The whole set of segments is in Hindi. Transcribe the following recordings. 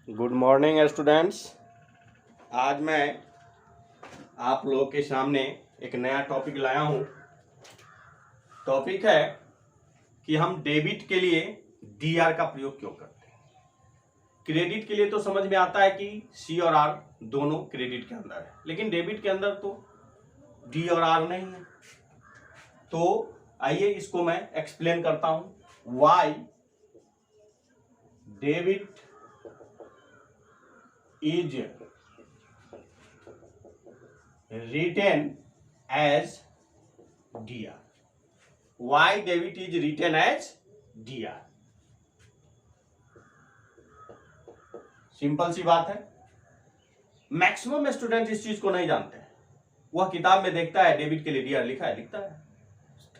Good morning students. आज मैं आप लोगों के सामने एक नया टॉपिक लाया हूँ। टॉपिक है कि हम डेबिट के लिए डीआर का प्रयोग क्यों करते हैं। क्रेडिट के लिए तो समझ में आता है कि सी और आर दोनों क्रेडिट के अंदर है, लेकिन डेबिट के अंदर तो डी और आर नहीं है। तो आइए इसको मैं एक्सप्लेन करता हूँ। Why debit is written as DR. Why debit is written as DR? Simple सी बात है। मैक्सिमम स्टूडेंट इस चीज को नहीं जानते हैं। वह किताब में देखता है डेबिट के लिए डीआर लिखा है, लिखता है,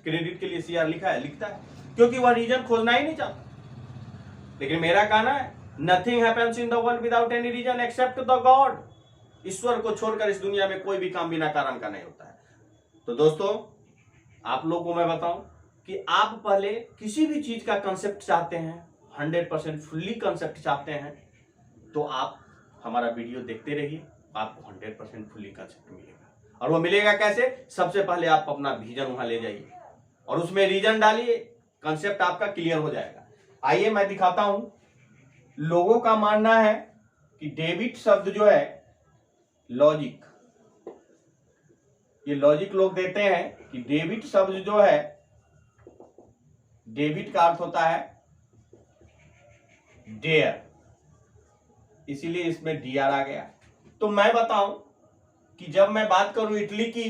क्रेडिट के लिए सीआर लिखा है, लिखता है, क्योंकि वह रीजन खोजना ही नहीं चाहता। लेकिन मेरा कहना है nothing happens in the world without any reason except the God. ईश्वर को छोड़कर इस दुनिया में कोई भी काम बिना कारण का नहीं होता है। तो दोस्तों, आप लोगों को मैं बताऊं कि आप पहले किसी भी चीज का कंसेप्ट चाहते हैं, 100% फुल्ली कंसेप्ट चाहते हैं, तो आप हमारा वीडियो देखते रहिए, आपको 100% फुल्ली कंसेप्ट मिलेगा। और वो मिलेगा कैसे? सबसे पहले आप अपना विजन वहां ले जाइए और उसमें रीजन डालिए, कंसेप्ट आपका क्लियर हो जाएगा। आइए मैं दिखाता हूं। लोगों का मानना है कि डेबिट शब्द जो है लॉजिक, ये लॉजिक लोग देते हैं कि डेबिट शब्द जो है, डेबिट का अर्थ होता है डेयर, इसीलिए इसमें डीआर आ गया। तो मैं बताऊं कि जब मैं बात करूं इटली की,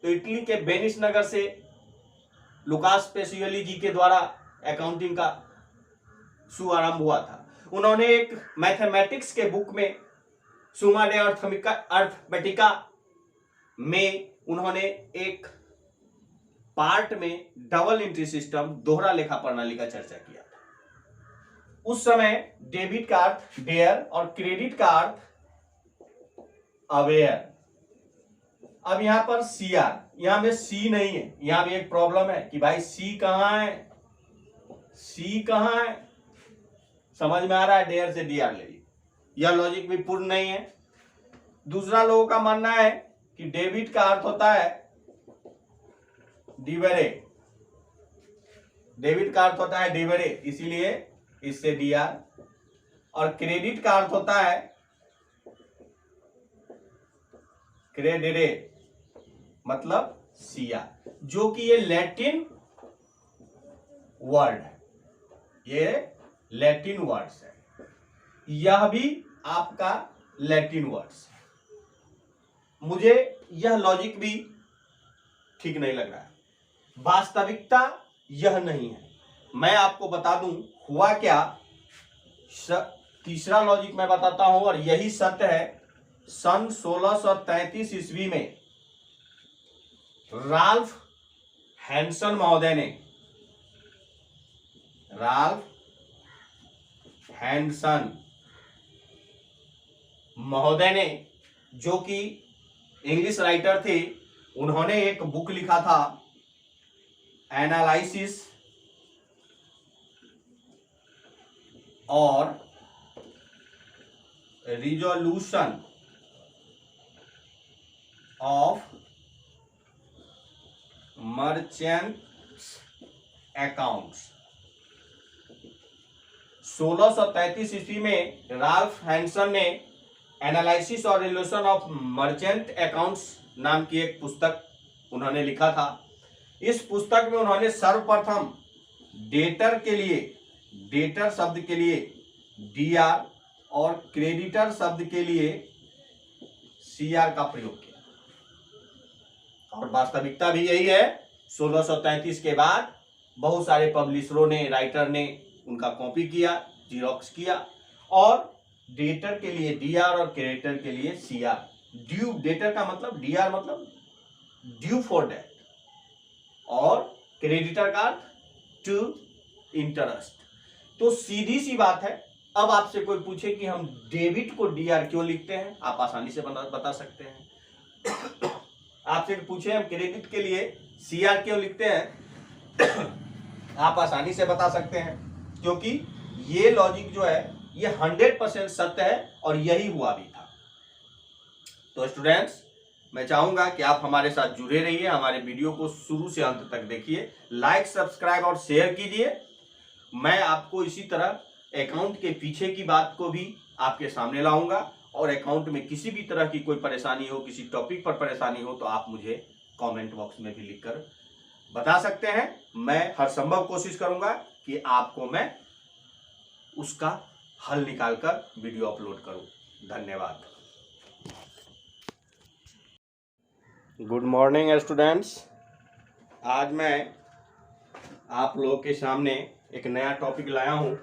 तो इटली के वेनिस नगर से लुकास पेसियोली जी के द्वारा अकाउंटिंग का शुभारंभ हुआ था। उन्होंने एक मैथमेटिक्स के बुक में सुमा डे अर्थमेटिका में उन्होंने एक पार्ट में डबल एंट्री सिस्टम, दोहरा लेखा प्रणाली का चर्चा किया था। उस समय डेबिट का अर्थ डेयर और क्रेडिट का अर्थ अवेयर। अब यहां पर सीआर, यहां में सी नहीं है। यहां भी एक प्रॉब्लम है कि भाई सी कहां है, सी कहां है। समझ में आ रहा है? डेयर से डीआर ले ली, यह लॉजिक भी पूर्ण नहीं है। दूसरा लोगों का मानना है कि डेबिट का अर्थ होता है डिबरे, डेबिट का अर्थ होता है डिबरे, इसीलिए इससे डीआर। और क्रेडिट का अर्थ होता है क्रेडिरे, मतलब सीआर, जो कि ये लैटिन वर्ड है, ये लैटिन वर्ड्स है, यह भी आपका लैटिन वर्ड्स है। मुझे यह लॉजिक भी ठीक नहीं लग रहा है, वास्तविकता यह नहीं है। मैं आपको बता दूं हुआ क्या। तीसरा लॉजिक मैं बताता हूं और यही सत्य है। सन 1633 ईस्वी में राल्फ हैंसन महोदय ने, राल्फ हैंसन महोदय ने, जो कि इंग्लिश राइटर थे, उन्होंने एक बुक लिखा था एनालिसिस और रिजोल्यूशन ऑफ मर्चेंट्स अकाउंट्स। 1633 ईस्वी में राल्फ हैंसन ने एनालिसिस और रिजोल्यूशन ऑफ मर्चेंट अकाउंट्स नाम की एक पुस्तक उन्होंने लिखा था। इस पुस्तक में उन्होंने सर्वप्रथम डेटर के लिए, डेटर शब्द के लिए डीआर और क्रेडिटर शब्द के लिए सीआर का प्रयोग किया। और वास्तविकता भी यही है। 1633 के बाद बहुत सारे पब्लिशरों ने, राइटर ने उनका कॉपी किया, जीरोक्स किया, और डेटर के लिए डीआर और क्रेडिटर के लिए सीआर। ड्यू, डेटर का मतलब, डीआर मतलब ड्यू फॉर डेट, और क्रेडिटर का टू इंटरेस्ट। तो सीधी सी बात है। अब आपसे कोई पूछे कि हम डेबिट को डीआर क्यों लिखते हैं, आप आसानी से बता सकते हैं। आपसे पूछे हम क्रेडिट के लिए सीआर क्यों लिखते हैं, आप आसानी से बता सकते हैं, क्योंकि ये लॉजिक जो है ये 100% सत्य है और यही हुआ भी था। तो स्टूडेंट्स, मैं चाहूंगा कि आप हमारे साथ जुड़े रहिए, हमारे वीडियो को शुरू से अंत तक देखिए, लाइक, सब्सक्राइब और शेयर कीजिए। मैं आपको इसी तरह अकाउंट के पीछे की बात को भी आपके सामने लाऊंगा, और अकाउंट में किसी भी तरह की कोई परेशानी हो, किसी टॉपिक पर परेशानी हो, तो आप मुझे कमेंट बॉक्स में भी लिखकर बता सकते हैं। मैं हर संभव कोशिश करूंगा कि आपको मैं उसका हल निकालकर वीडियो अपलोड करूं। धन्यवाद। गुड मॉर्निंग स्टूडेंट्स, आज मैं आप लोगों के सामने एक नया टॉपिक लाया हूं।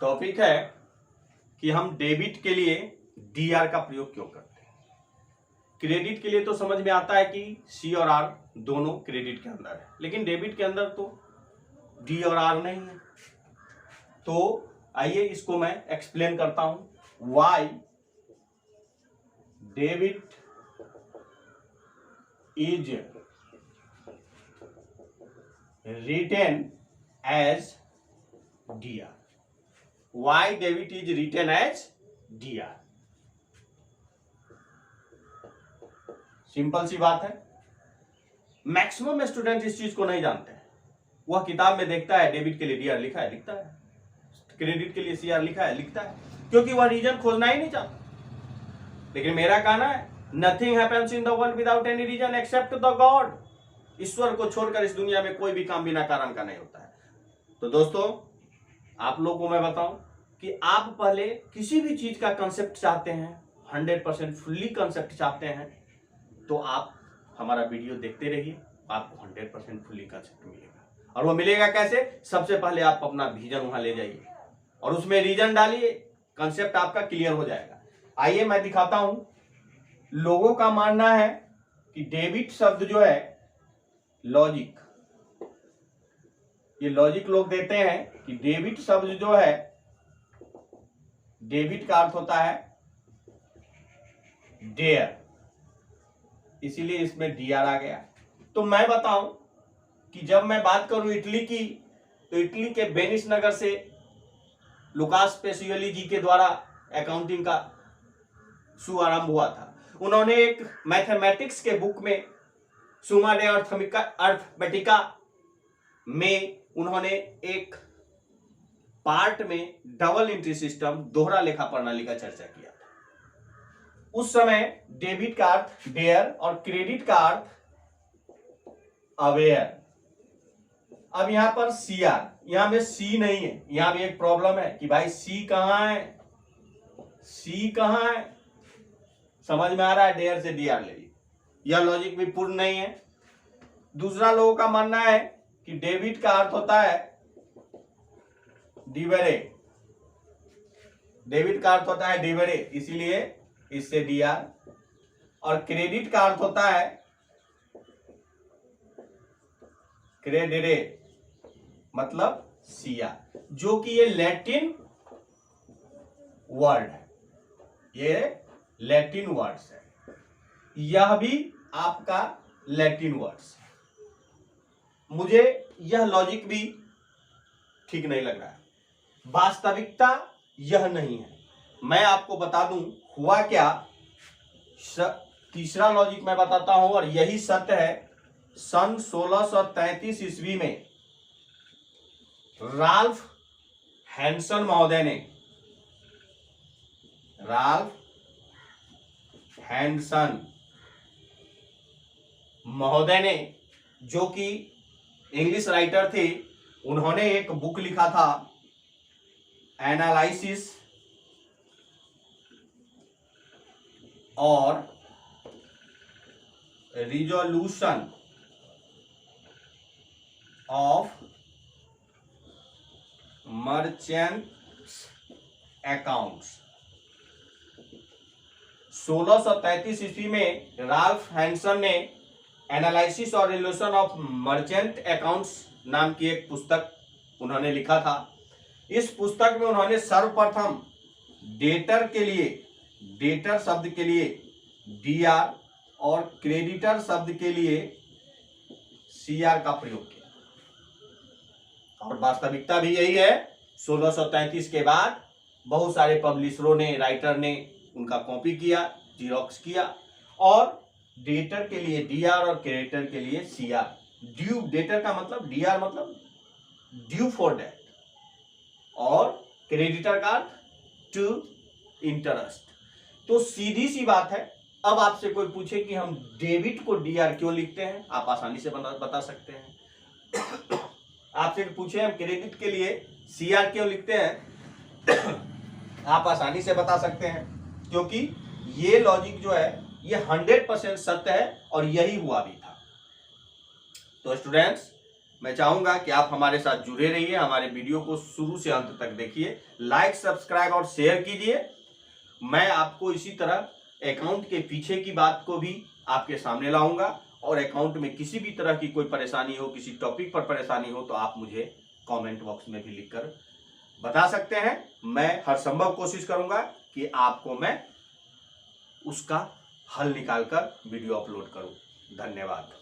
टॉपिक है कि हम डेबिट के लिए डीआर का प्रयोग क्यों करते हैं। क्रेडिट के लिए तो समझ में आता है कि सी और आर दोनों क्रेडिट के अंदर है, लेकिन डेबिट के अंदर तो डी और आर नहीं है। तो आइए इसको मैं एक्सप्लेन करता हूं। Why debit is written as DR. Why debit is written as DR? Simple सी बात है, मैक्सिमम स्टूडेंट इस चीज को नहीं जानते हैं। वह किताब में देखता है डेबिट के लिए डीआर लिखा है, लिखता है, क्रेडिट के लिए सीआर लिखा है, लिखता है, क्योंकि वह रीजन खोजना ही नहीं चाहता। लेकिन मेरा कहना है, nothing happens in the world without any reason except the God. ईश्वर को छोड़कर इस दुनिया में कोई भी काम बिना कारण का नहीं होता है। तो दोस्तों, आप लोगों को मैं बताऊं कि आप पहले किसी भी चीज का कंसेप्ट चाहते हैं, 100% फुल्ली कंसेप्ट चाहते हैं, तो आप हमारा वीडियो देखते रहिए, आपको 100% फुल्ली कंसेप्ट मिलेगा। और वो मिलेगा कैसे? सबसे पहले आप अपना विजन वहां ले जाइए और उसमें रीजन डालिए, कंसेप्ट आपका क्लियर हो जाएगा। आइए मैं दिखाता हूं। लोगों का मानना है कि डेबिट शब्द जो है लॉजिक, ये लॉजिक लोग देते हैं कि डेबिट शब्द जो है, डेबिट का अर्थ होता है डेयर, इसीलिए इसमें डीआर आ गया। तो मैं बताऊं कि जब मैं बात करूं इटली की, तो इटली के वेनिस नगर से लुकास पेसियोली जी के द्वारा अकाउंटिंग का शुभारंभ हुआ था। उन्होंने एक मैथमेटिक्स के बुक में सुमा डे अर्थमेटिका में उन्होंने एक पार्ट में डबल एंट्री सिस्टम, दोहरा लेखा प्रणाली का चर्चा किया। उस समय डेबिट का अर्थ डेयर और क्रेडिट का अर्थ अवेयर। अब यहां पर सीआर, यहां में सी नहीं है, यहां भी एक प्रॉब्लम है कि भाई सी कहां है, सी कहां है। समझ में आ रहा है? डेयर से डीआर ले लीजिए, यह लॉजिक भी पूर्ण नहीं है। दूसरा लोगों का मानना है कि डेबिट का अर्थ होता है डिबरे, डेबिट का अर्थ होता है डिबरे, इसीलिए इससे डीआर। और क्रेडिट का अर्थ होता है क्रेडिरे, मतलब सीआर, जो कि ये लैटिन वर्ड है, ये लैटिन वर्ड्स है, यह भी आपका लैटिन वर्ड्स है। मुझे यह लॉजिक भी ठीक नहीं लग रहा है, वास्तविकता यह नहीं है। मैं आपको बता दूं हुआ क्या। तीसरा लॉजिक मैं बताता हूं और यही सत्य है। सन 1633 ईस्वी में राल्फ हैंसन महोदय ने, राल्फ हैंसन महोदय ने, जो कि इंग्लिश राइटर थे, उन्होंने एक बुक लिखा था, एनालिसिस और रिजोल्यूशन ऑफ मर्चेंट्स अकाउंट्स। 1633 ईस्वी में राल्फ हैंसन ने एनालिसिस और रिजोल्यूशन ऑफ मर्चेंट अकाउंट्स नाम की एक पुस्तक उन्होंने लिखा था। इस पुस्तक में उन्होंने सर्वप्रथम डेटर के लिए, डेटर शब्द के लिए डीआर और क्रेडिटर शब्द के लिए सीआर का प्रयोग किया। और वास्तविकता भी यही है, 1633 के बाद बहुत सारे पब्लिशरों ने, राइटर ने उनका कॉपी किया, जीरोक्स किया, और डेटर के लिए डीआर और क्रेडिटर के लिए सीआर। ड्यू, डेटर का मतलब, डीआर मतलब ड्यू फॉर डेट, और क्रेडिटर का टू इंटरेस्ट। तो सीधी सी बात है, अब आपसे कोई पूछे कि हम डेबिट को डीआर क्यों लिखते हैं, आप आसानी से बता सकते हैं। आपसे पूछे हम क्रेडिट के लिए सीआर क्यों लिखते हैं, आप आसानी से बता सकते हैं, क्योंकि ये लॉजिक जो है ये 100% सत्य है और यही हुआ भी था। तो स्टूडेंट्स, मैं चाहूंगा कि आप हमारे साथ जुड़े रहिए, हमारे वीडियो को शुरू से अंत तक देखिए, लाइक, सब्सक्राइब और शेयर कीजिए। मैं आपको इसी तरह अकाउंट के पीछे की बात को भी आपके सामने लाऊंगा, और अकाउंट में किसी भी तरह की कोई परेशानी हो, किसी टॉपिक पर परेशानी हो, तो आप मुझे कमेंट बॉक्स में भी लिखकर बता सकते हैं। मैं हर संभव कोशिश करूंगा कि आपको मैं उसका हल निकालकर वीडियो अपलोड करूं। धन्यवाद।